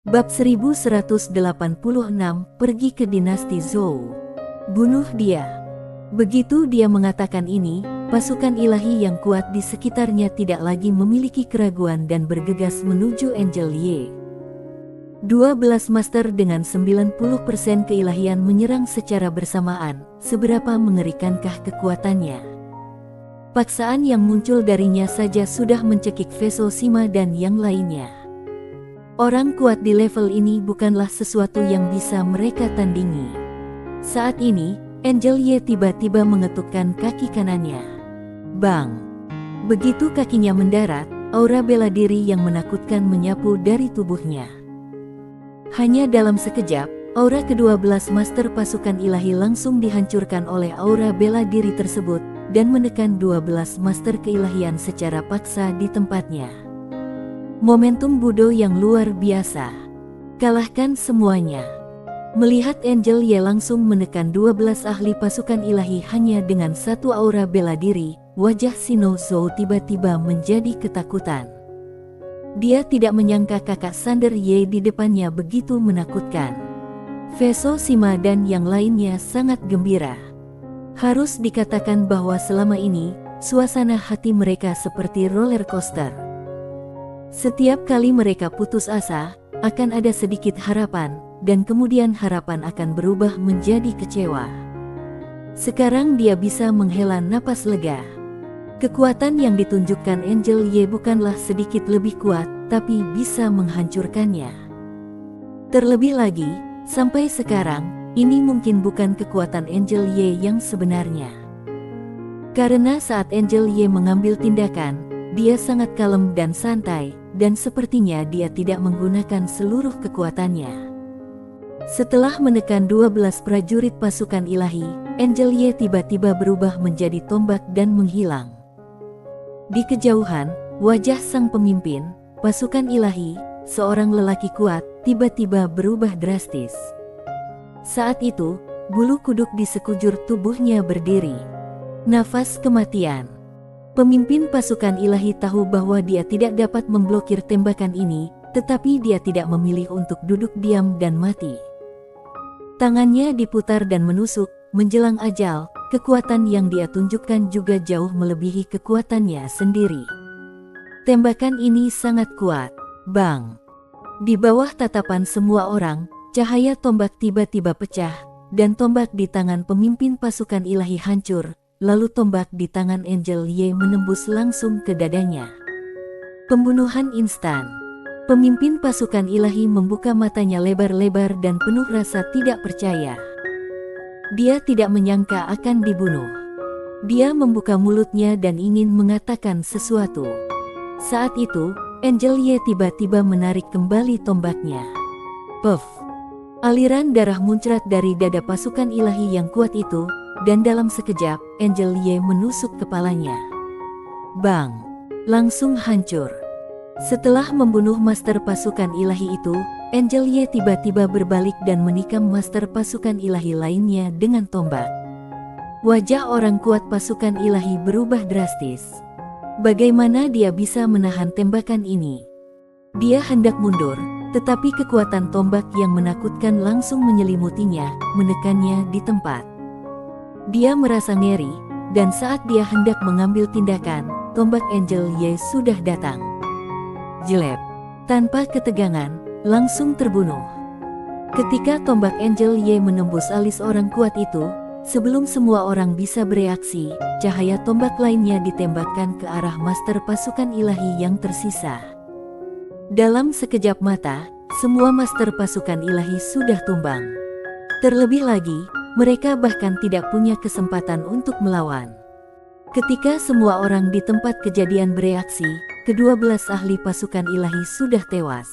Bab 1186, pergi ke dinasti Zhou. Bunuh dia. Begitu dia mengatakan ini, pasukan ilahi yang kuat di sekitarnya tidak lagi memiliki keraguan dan bergegas menuju Angel Ye. 12 master dengan 90% keilahian menyerang secara bersamaan. Seberapa mengerikankah kekuatannya? Paksaan yang muncul darinya saja sudah mencekik Feso Sima dan yang lainnya. Orang kuat di level ini bukanlah sesuatu yang bisa mereka tandingi. Saat ini, Angel Ye tiba-tiba mengetukkan kaki kanannya. Bang! Begitu kakinya mendarat, aura bela diri yang menakutkan menyapu dari tubuhnya. Hanya dalam sekejap, aura ke-12 master pasukan ilahi langsung dihancurkan oleh aura bela diri tersebut dan menekan 12 master keilahian secara paksa di tempatnya. Momentum Budo yang luar biasa. Kalahkan semuanya. Melihat Angel Ye langsung menekan 12 ahli pasukan ilahi hanya dengan satu aura bela diri, wajah Sino Zhou tiba-tiba menjadi ketakutan. Dia tidak menyangka kakak Sander Ye di depannya begitu menakutkan. Feso Sima dan yang lainnya sangat gembira. Harus dikatakan bahwa selama ini, suasana hati mereka seperti roller coaster. Setiap kali mereka putus asa, akan ada sedikit harapan, dan kemudian harapan akan berubah menjadi kecewa. Sekarang dia bisa menghela napas lega. Kekuatan yang ditunjukkan Angel Ye bukanlah sedikit lebih kuat, tapi bisa menghancurkannya. Terlebih lagi, sampai sekarang, ini mungkin bukan kekuatan Angel Ye yang sebenarnya. Karena saat Angel Ye mengambil tindakan, dia sangat kalem dan santai, dan sepertinya dia tidak menggunakan seluruh kekuatannya. Setelah menekan 12 prajurit pasukan ilahi, Angel Ye tiba-tiba berubah menjadi tombak dan menghilang. Di kejauhan, wajah sang pemimpin, pasukan ilahi, seorang lelaki kuat, tiba-tiba berubah drastis. Saat itu, bulu kuduk di sekujur tubuhnya berdiri. Nafas kematian. Pemimpin pasukan ilahi tahu bahwa dia tidak dapat memblokir tembakan ini, tetapi dia tidak memilih untuk duduk diam dan mati. Tangannya diputar dan menusuk, menjelang ajal, kekuatan yang dia tunjukkan juga jauh melebihi kekuatannya sendiri. Tembakan ini sangat kuat. Bang! Di bawah tatapan semua orang, cahaya tombak tiba-tiba pecah, dan tombak di tangan pemimpin pasukan ilahi hancur. Lalu tombak di tangan Angel Ye menembus langsung ke dadanya. Pembunuhan instan. Pemimpin pasukan ilahi membuka matanya lebar-lebar dan penuh rasa tidak percaya. Dia tidak menyangka akan dibunuh. Dia membuka mulutnya dan ingin mengatakan sesuatu. Saat itu, Angel Ye tiba-tiba menarik kembali tombaknya. Puff! Aliran darah muncrat dari dada pasukan ilahi yang kuat itu, dan dalam sekejap, Angel Ye menusuk kepalanya. Bang! Langsung hancur. Setelah membunuh master pasukan ilahi itu, Angel Ye tiba-tiba berbalik dan menikam master pasukan ilahi lainnya dengan tombak. Wajah orang kuat pasukan ilahi berubah drastis. Bagaimana dia bisa menahan tembakan ini? Dia hendak mundur, tetapi kekuatan tombak yang menakutkan langsung menyelimutinya, menekannya di tempat. Dia merasa ngeri, dan saat dia hendak mengambil tindakan, tombak Angel Ye sudah datang. Jelek. Tanpa ketegangan, langsung terbunuh. Ketika tombak Angel Ye menembus alis orang kuat itu, sebelum semua orang bisa bereaksi, cahaya tombak lainnya ditembakkan ke arah master pasukan ilahi yang tersisa. Dalam sekejap mata, semua master pasukan ilahi sudah tumbang. Terlebih lagi, mereka bahkan tidak punya kesempatan untuk melawan. Ketika semua orang di tempat kejadian bereaksi, ke-12 ahli pasukan ilahi sudah tewas.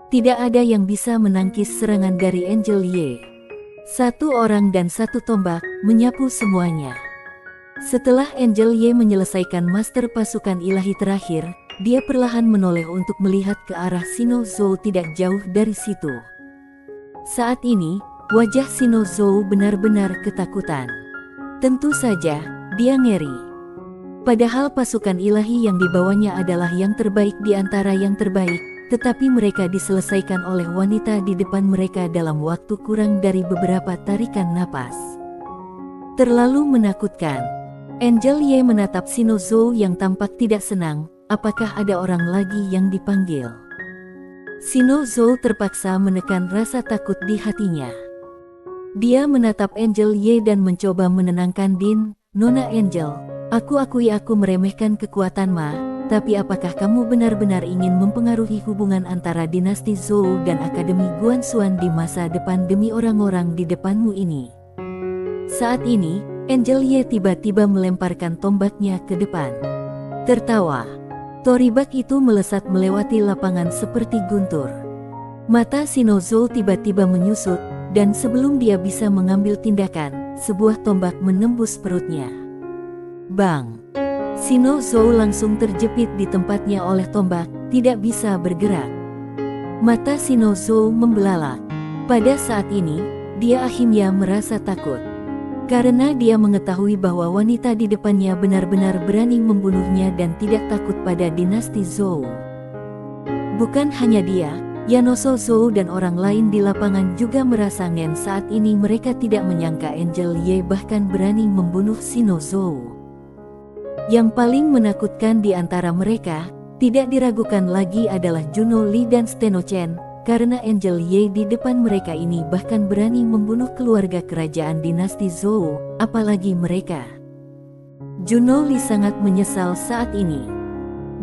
Tidak ada yang bisa menangkis serangan dari Angel Ye. Satu orang dan satu tombak menyapu semuanya. Setelah Angel Ye menyelesaikan master pasukan ilahi terakhir, dia perlahan menoleh untuk melihat ke arah Sino Zhou tidak jauh dari situ. Saat ini, wajah Sino Zhou benar-benar ketakutan. Tentu saja, dia ngeri. Padahal pasukan ilahi yang dibawanya adalah yang terbaik di antara yang terbaik, tetapi mereka diselesaikan oleh wanita di depan mereka dalam waktu kurang dari beberapa tarikan napas. Terlalu menakutkan. Angel Ye menatap Sino Zhou yang tampak tidak senang. Apakah ada orang lagi yang dipanggil? Sino Zhou terpaksa menekan rasa takut di hatinya. Dia menatap Angel Ye dan mencoba menenangkan Din. Nona Angel, aku akui aku meremehkan kekuatan Ma, tapi apakah kamu benar-benar ingin mempengaruhi hubungan antara dinasti Zhou dan Akademi Guanxuan di masa depan demi orang-orang di depanmu ini? Saat ini, Angel Ye tiba-tiba melemparkan tombaknya ke depan. Tertawa. Toribak itu melesat melewati lapangan seperti guntur. Mata Sino Zhou tiba-tiba menyusut, dan sebelum dia bisa mengambil tindakan, sebuah tombak menembus perutnya. Bang! Sino Zhou langsung terjepit di tempatnya oleh tombak, tidak bisa bergerak. Mata Sino Zhou membelalak. Pada saat ini, dia akhirnya merasa takut. Karena dia mengetahui bahwa wanita di depannya benar-benar berani membunuhnya dan tidak takut pada dinasti Zhou. Bukan hanya dia, Yanoso Zhou dan orang lain di lapangan juga merasa ngen saat ini mereka tidak menyangka Angel Ye bahkan berani membunuh Sino Zhou. Yang paling menakutkan di antara mereka, tidak diragukan lagi adalah Juno Li dan Steno Chen, karena Angel Ye di depan mereka ini bahkan berani membunuh keluarga kerajaan dinasti Zhou, apalagi mereka. Juno Li sangat menyesal saat ini.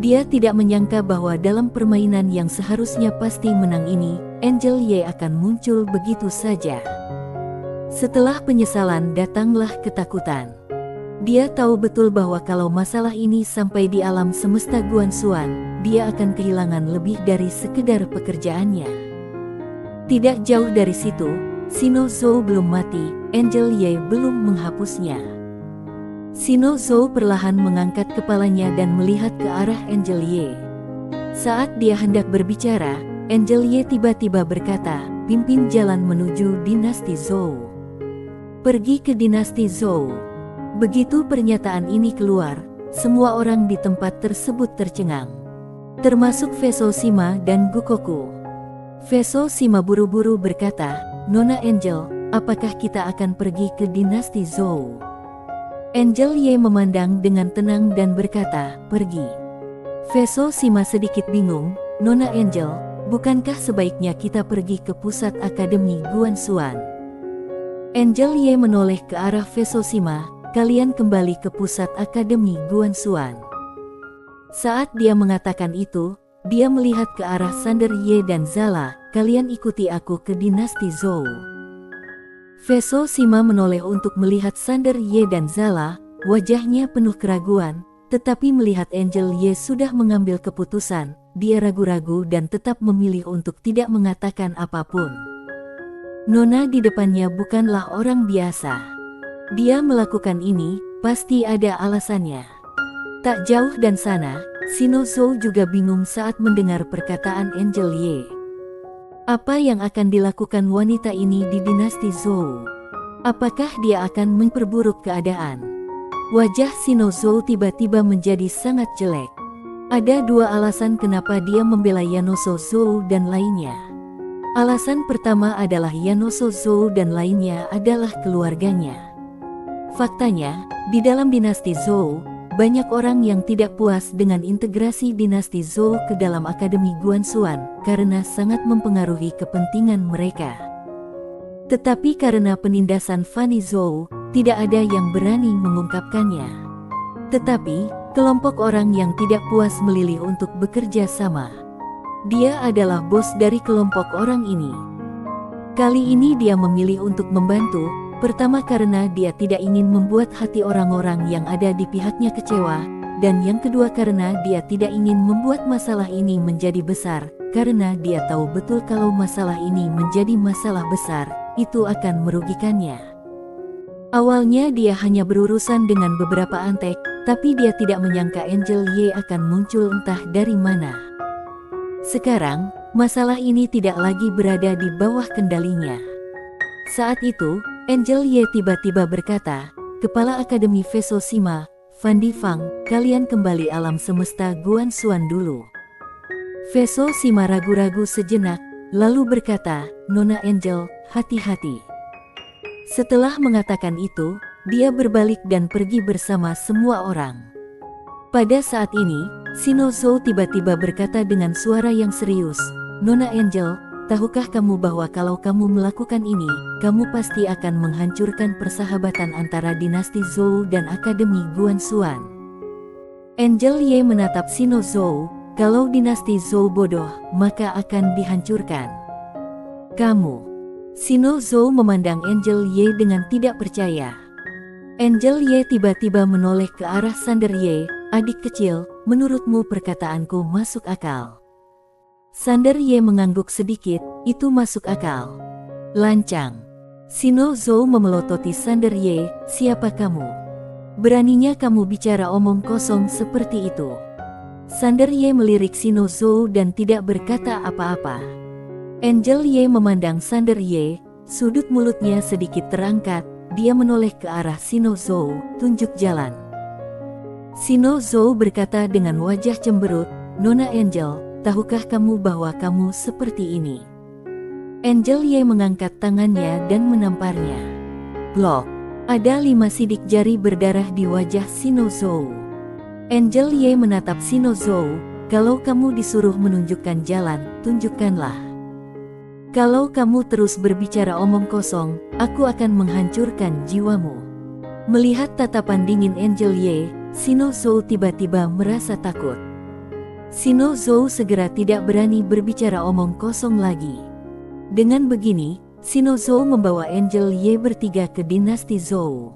Dia tidak menyangka bahwa dalam permainan yang seharusnya pasti menang ini, Angel Ye akan muncul begitu saja. Setelah penyesalan datanglah ketakutan. Dia tahu betul bahwa kalau masalah ini sampai di alam semesta Guanxuan, dia akan kehilangan lebih dari sekedar pekerjaannya. Tidak jauh dari situ, Sino Zhou belum mati, Angel Ye belum menghapusnya. Sino Zhou perlahan mengangkat kepalanya dan melihat ke arah Angel Ye. Saat dia hendak berbicara, Angel Ye tiba-tiba berkata, pimpin jalan menuju dinasti Zhou. Pergi ke dinasti Zhou. Begitu pernyataan ini keluar, semua orang di tempat tersebut tercengang. Termasuk Feso Sima dan Gukoku. Feso Sima buru-buru berkata, Nona Angel, apakah kita akan pergi ke dinasti Zhou? Angel Ye memandang dengan tenang dan berkata, pergi. Feso Sima sedikit bingung, Nona Angel, bukankah sebaiknya kita pergi ke pusat Akademi Guanxuan? Angel Ye menoleh ke arah Feso Sima, kalian kembali ke pusat Akademi Guanxuan. Saat dia mengatakan itu, dia melihat ke arah Sander Ye dan Zala, kalian ikuti aku ke dinasti Zhou. Feso Sima menoleh untuk melihat Sander Ye dan Zala, wajahnya penuh keraguan, tetapi melihat Angel Ye sudah mengambil keputusan, dia ragu-ragu dan tetap memilih untuk tidak mengatakan apapun. Nona di depannya bukanlah orang biasa. Dia melakukan ini, pasti ada alasannya. Tak jauh dan sana, Sino Zhou juga bingung saat mendengar perkataan Angel Ye. Apa yang akan dilakukan wanita ini di dinasti Zhou? Apakah dia akan memperburuk keadaan? Wajah Sino Zhou tiba-tiba menjadi sangat jelek. Ada dua alasan kenapa dia membela Yanoso Zhou dan lainnya. Alasan pertama adalah Yanoso Zhou dan lainnya adalah keluarganya. Faktanya, di dalam dinasti Zhou, banyak orang yang tidak puas dengan integrasi dinasti Zhou ke dalam Akademi Guanxuan karena sangat mempengaruhi kepentingan mereka. Tetapi karena penindasan Fanny Zhou, tidak ada yang berani mengungkapkannya. Tetapi, kelompok orang yang tidak puas melilih untuk bekerja sama. Dia adalah bos dari kelompok orang ini. Kali ini dia memilih untuk membantu. Pertama karena dia tidak ingin membuat hati orang-orang yang ada di pihaknya kecewa, dan yang kedua karena dia tidak ingin membuat masalah ini menjadi besar, karena dia tahu betul kalau masalah ini menjadi masalah besar, itu akan merugikannya. Awalnya dia hanya berurusan dengan beberapa antek, tapi dia tidak menyangka Angel Ye akan muncul entah dari mana. Sekarang, masalah ini tidak lagi berada di bawah kendalinya. Saat itu, Angel Ye tiba-tiba berkata, Kepala Akademi Feso Sima, Fan Difang, kalian kembali alam semesta Guanxuan dulu. Vesosima ragu-ragu sejenak, lalu berkata, "Nona Angel, hati-hati." Setelah mengatakan itu, dia berbalik dan pergi bersama semua orang. Pada saat ini, Shinozou tiba-tiba berkata dengan suara yang serius, "Nona Angel, tahukah kamu bahwa kalau kamu melakukan ini, kamu pasti akan menghancurkan persahabatan antara dinasti Zhou dan Akademi Guanxuan?" Angel Ye menatap Shinozou, "Kalau dinasti Zhou bodoh, maka akan dihancurkan." "Kamu?" Shinozou memandang Angel Ye dengan tidak percaya. Angel Ye tiba-tiba menoleh ke arah Sander Ye, "Adik kecil, menurutmu perkataanku masuk akal?" Sander Ye mengangguk sedikit, "Itu masuk akal." "Lancang." Shinozou memelototi Sander Ye, "Siapa kamu? Beraninya kamu bicara omong kosong seperti itu?" Sander Ye melirik Shinozou dan tidak berkata apa-apa. Angel Ye memandang Sander Ye, sudut mulutnya sedikit terangkat, dia menoleh ke arah Shinozou, "Tunjuk jalan." Shinozou berkata dengan wajah cemberut, "Nona Angel, tahukah kamu bahwa kamu seperti ini?" Angel Ye mengangkat tangannya dan menamparnya. Blok. Ada 5 sidik jari berdarah di wajah Shinozou. Angel Ye menatap Shinozou, "Kalau kamu disuruh menunjukkan jalan, tunjukkanlah. Kalau kamu terus berbicara omong kosong, aku akan menghancurkan jiwamu." Melihat tatapan dingin Angel Ye, Shinozou tiba-tiba merasa takut. Shinozou segera tidak berani berbicara omong kosong lagi. Dengan begini, Shinozou membawa Angel Ye bertiga ke dinasti Zhou.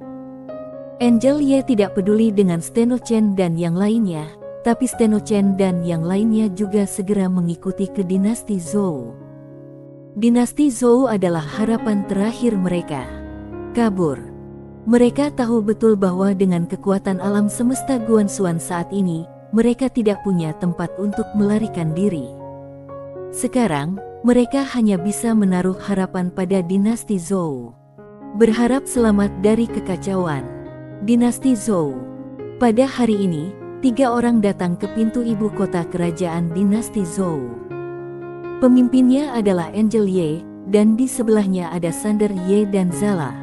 Angel Ye tidak peduli dengan Steno Chen dan yang lainnya, tapi Steno Chen dan yang lainnya juga segera mengikuti ke dinasti Zhou. Dinasti Zhou adalah harapan terakhir mereka. Kabur. Mereka tahu betul bahwa dengan kekuatan alam semesta Guanxuan saat ini, mereka tidak punya tempat untuk melarikan diri. Sekarang, mereka hanya bisa menaruh harapan pada dinasti Zhou. Berharap selamat dari kekacauan. Dinasti Zhou. Pada hari ini, 3 orang datang ke pintu ibu kota kerajaan dinasti Zhou. Pemimpinnya adalah Angel Ye, dan di sebelahnya ada Sander Ye dan Zala.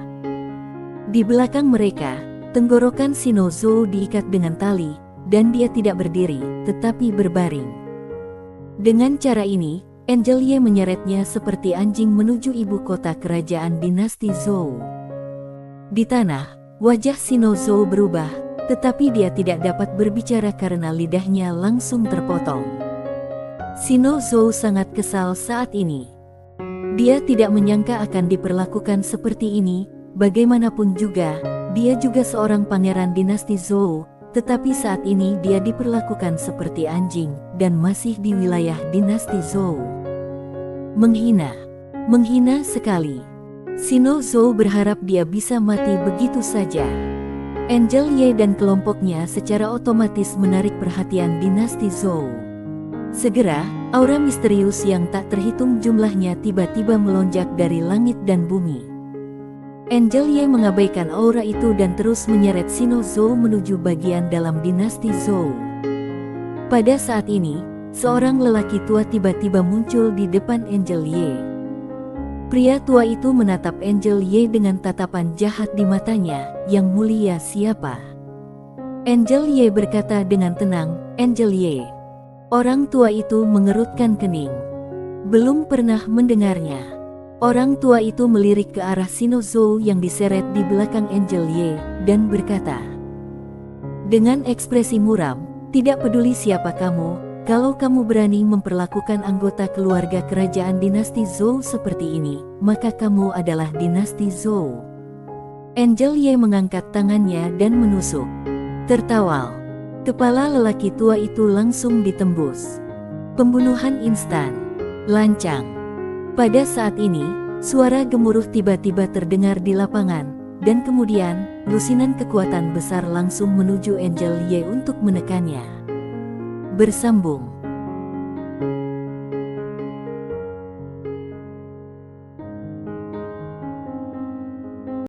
Di belakang mereka, tenggorokan Shinozou diikat dengan tali, dan dia tidak berdiri, tetapi berbaring. Dengan cara ini, Angel Ye menyeretnya seperti anjing menuju ibu kota kerajaan dinasti Zhou. Di tanah, wajah Shinozou berubah, tetapi dia tidak dapat berbicara karena lidahnya langsung terpotong. Shinozou sangat kesal saat ini. Dia tidak menyangka akan diperlakukan seperti ini, bagaimanapun juga, dia juga seorang pangeran dinasti Zhou, tetapi saat ini dia diperlakukan seperti anjing, dan masih di wilayah dinasti Zhou. Menghina. Menghina sekali. Shinozou berharap dia bisa mati begitu saja. Angel Ye dan kelompoknya secara otomatis menarik perhatian dinasti Zhou. Segera, aura misterius yang tak terhitung jumlahnya tiba-tiba melonjak dari langit dan bumi. Angel Ye mengabaikan aura itu dan terus menyeret Shinozou menuju bagian dalam dinasti Zhou. Pada saat ini, seorang lelaki tua tiba-tiba muncul di depan Angel Ye. Pria tua itu menatap Angel Ye dengan tatapan jahat di matanya, "Yang mulia siapa?" Angel Ye berkata dengan tenang, "Angel Ye." Orang tua itu mengerutkan kening. Belum pernah mendengarnya. Orang tua itu melirik ke arah Shinozou yang diseret di belakang Angel Ye, dan berkata dengan ekspresi muram, "Tidak peduli siapa kamu, kalau kamu berani memperlakukan anggota keluarga kerajaan dinasti Zhou seperti ini, maka kamu adalah dinasti Zhou." Angel Ye mengangkat tangannya dan menusuk. Tertawal. Kepala lelaki tua itu langsung ditembus. Pembunuhan instan. Lancang. Pada saat ini, suara gemuruh tiba-tiba terdengar di lapangan, dan kemudian, lusinan kekuatan besar langsung menuju Angel Ye untuk menekannya. Bersambung.